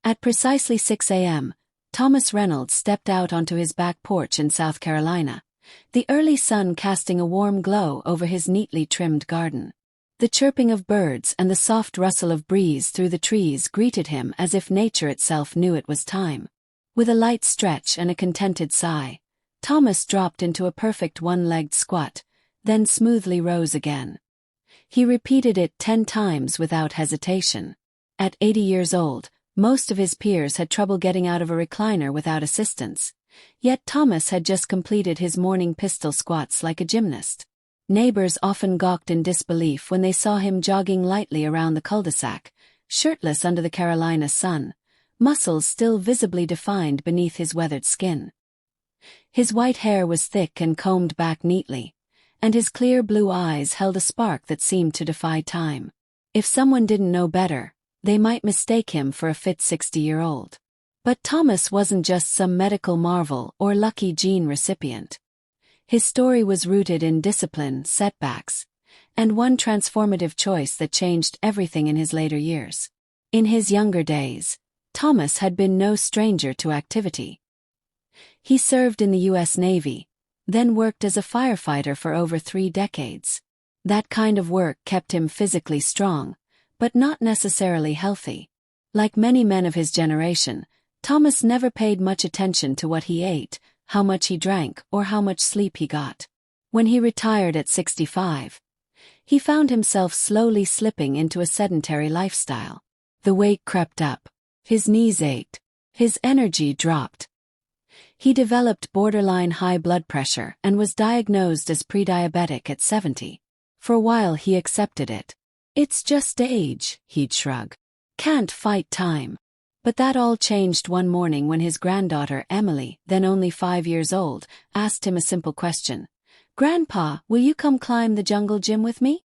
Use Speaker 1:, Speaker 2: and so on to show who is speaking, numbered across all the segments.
Speaker 1: At precisely 6 a.m., Thomas Reynolds stepped out onto his back porch in South Carolina, the early sun casting a warm glow over his neatly trimmed garden. The chirping of birds and the soft rustle of breeze through the trees greeted him as if nature itself knew it was time. With a light stretch and a contented sigh, Thomas dropped into a perfect one-legged squat, then smoothly rose again. He repeated it 10 times without hesitation. At 80 years old, most of his peers had trouble getting out of a recliner without assistance, yet Thomas had just completed his morning pistol squats like a gymnast. Neighbors often gawked in disbelief when they saw him jogging lightly around the cul-de-sac, shirtless under the Carolina sun, muscles still visibly defined beneath his weathered skin. His white hair was thick and combed back neatly, and his clear blue eyes held a spark that seemed to defy time. If someone didn't know better, they might mistake him for a fit 60-year-old. But Thomas wasn't just some medical marvel or lucky gene recipient. His story was rooted in discipline, setbacks, and one transformative choice that changed everything in his later years. In his younger days, Thomas had been no stranger to activity. He served in the U.S. Navy, then worked as a firefighter for over 3 decades. That kind of work kept him physically strong, but not necessarily healthy. Like many men of his generation, Thomas never paid much attention to what he ate, how much he drank, or how much sleep he got. When he retired at 65, he found himself slowly slipping into a sedentary lifestyle. The weight crept up, his knees ached, his energy dropped. He developed borderline high blood pressure and was diagnosed as pre-diabetic at 70. For a while he accepted it. "It's just age," he'd shrug. "Can't fight time." But that all changed one morning when his granddaughter Emily, then only 5 years old, asked him a simple question. "Grandpa, will you come climb the jungle gym with me?"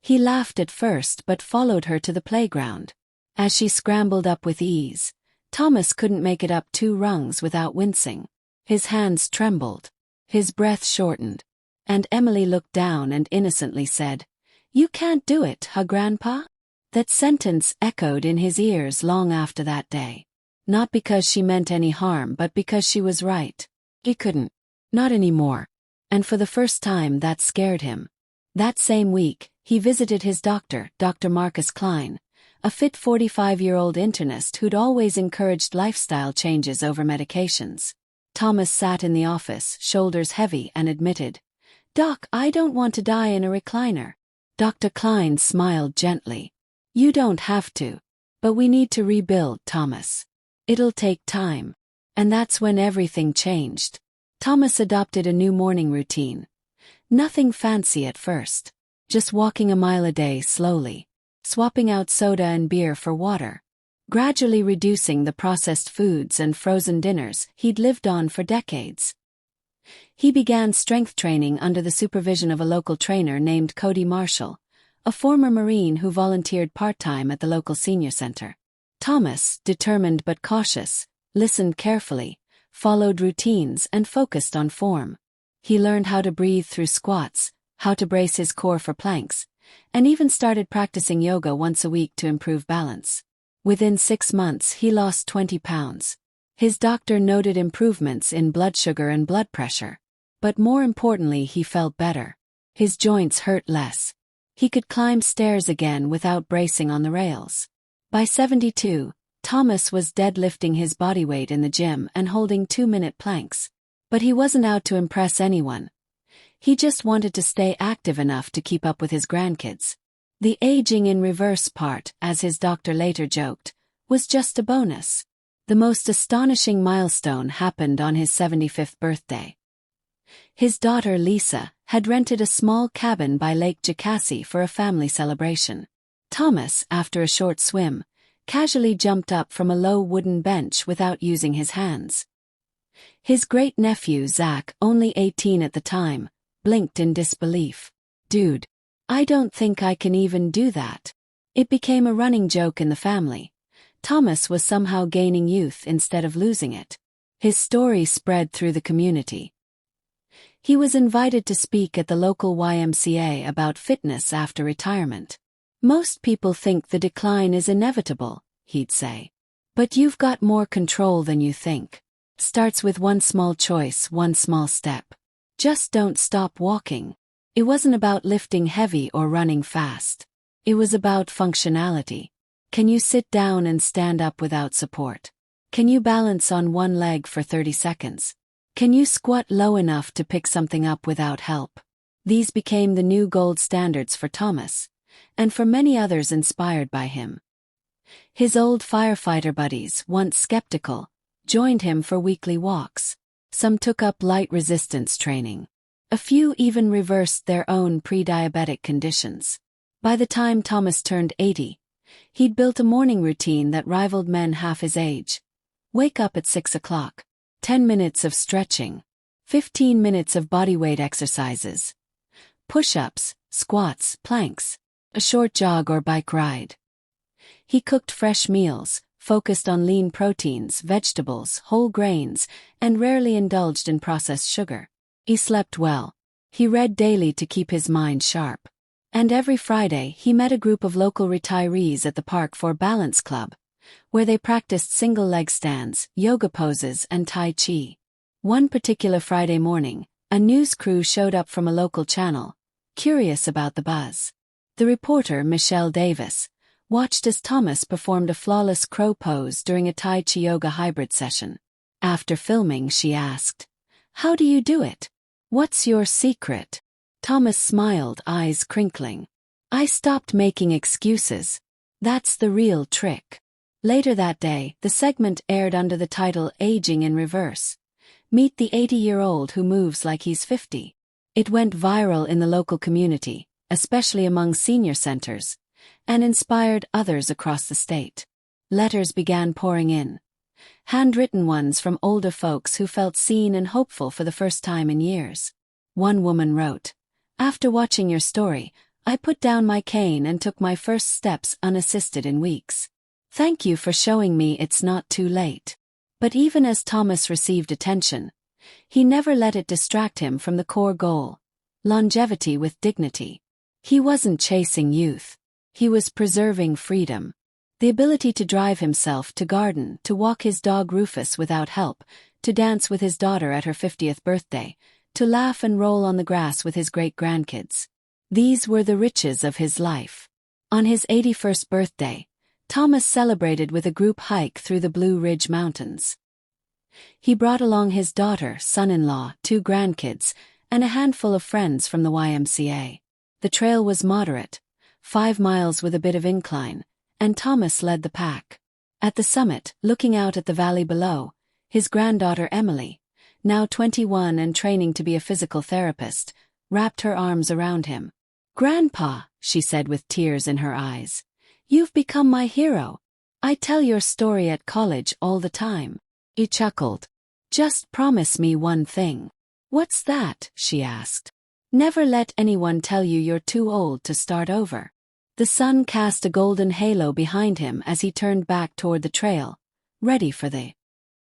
Speaker 1: He laughed at first but followed her to the playground. As she scrambled up with ease, Thomas couldn't make it up 2 rungs without wincing. His hands trembled, his breath shortened, and Emily looked down and innocently said, "You can't do it, huh, Grandpa?" That sentence echoed in his ears long after that day. Not because she meant any harm but because she was right. He couldn't. Not anymore. And for the first time that scared him. That same week, he visited his doctor, Dr. Marcus Klein, a fit 45-year-old internist who'd always encouraged lifestyle changes over medications. Thomas sat in the office, shoulders heavy, and admitted, "Doc, I don't want to die in a recliner." Dr. Klein smiled gently. "You don't have to. But we need to rebuild, Thomas. It'll take time." And that's when everything changed. Thomas adopted a new morning routine. Nothing fancy at first. Just walking a mile a day slowly. Swapping out soda and beer for water. Gradually reducing the processed foods and frozen dinners he'd lived on for decades. He began strength training under the supervision of a local trainer named Cody Marshall, a former Marine who volunteered part-time at the local senior center. Thomas, determined but cautious, listened carefully, followed routines and focused on form. He learned how to breathe through squats, how to brace his core for planks, and even started practicing yoga once a week to improve balance. Within 6 months he lost 20 pounds. His doctor noted improvements in blood sugar and blood pressure. But more importantly, he felt better. His joints hurt less. He could climb stairs again without bracing on the rails. By 72, Thomas was deadlifting his body weight in the gym and holding 2-minute planks. But he wasn't out to impress anyone. He just wanted to stay active enough to keep up with his grandkids. The aging in reverse part, as his doctor later joked, was just a bonus. The most astonishing milestone happened on his 75th birthday. His daughter Lisa had rented a small cabin by Lake Jacassi for a family celebration. Thomas, after a short swim, casually jumped up from a low wooden bench without using his hands. His great-nephew Zach, only 18 at the time, blinked in disbelief. "Dude, I don't think I can even do that." It became a running joke in the family. Thomas was somehow gaining youth instead of losing it. His story spread through the community. He was invited to speak at the local YMCA about fitness after retirement. "Most people think the decline is inevitable," he'd say. But you've got more control than you think. Starts with one small choice, one small step. Just don't stop walking. It wasn't about lifting heavy or running fast. It was about functionality. Can you sit down and stand up without support? Can you balance on one leg for 30 seconds? Can you squat low enough to pick something up without help? These became the new gold standards for Thomas, and for many others inspired by him. His old firefighter buddies, once skeptical, joined him for weekly walks. Some took up light resistance training. A few even reversed their own pre-diabetic conditions. By the time Thomas turned 80, he'd built a morning routine that rivaled men half his age. Wake up at 6 o'clock. 10 minutes of stretching. 15 minutes of bodyweight exercises. Push-ups, squats, planks. A short jog or bike ride. He cooked fresh meals, focused on lean proteins, vegetables, whole grains, and rarely indulged in processed sugar. He slept well. He read daily to keep his mind sharp. And every Friday he met a group of local retirees at the Park for Balance Club, where they practiced single leg stands, yoga poses, and Tai Chi. One particular Friday morning, a news crew showed up from a local channel, curious about the buzz. The reporter, Michelle Davis, watched as Thomas performed a flawless crow pose during a Tai Chi yoga hybrid session. After filming, she asked, "How do you do it? What's your secret?" Thomas smiled, eyes crinkling. "I stopped making excuses. That's the real trick." Later that day, the segment aired under the title Aging in Reverse. Meet the 80-year-old who moves like he's 50. It went viral in the local community, especially among senior centers, and inspired others across the state. Letters began pouring in. Handwritten ones from older folks who felt seen and hopeful for the first time in years. One woman wrote, "After watching your story, I put down my cane and took my first steps unassisted in weeks. Thank you for showing me it's not too late." But even as Thomas received attention, he never let it distract him from the core goal: longevity with dignity. He wasn't chasing youth. He was preserving freedom. The ability to drive himself, to garden, to walk his dog Rufus without help, to dance with his daughter at her 50th birthday, to laugh and roll on the grass with his great-grandkids. These were the riches of his life. On his 81st birthday, Thomas celebrated with a group hike through the Blue Ridge Mountains. He brought along his daughter, son-in-law, 2 grandkids, and a handful of friends from the YMCA. The trail was moderate, 5 miles with a bit of incline, and Thomas led the pack. At the summit, looking out at the valley below, his granddaughter Emily, now 21 and training to be a physical therapist, wrapped her arms around him. "Grandpa," she said with tears in her eyes, "you've become my hero. I tell your story at college all the time." He chuckled. "Just promise me one thing." "What's that?" she asked. "Never let anyone tell you you're too old to start over." The sun cast a golden halo behind him as he turned back toward the trail, ready for the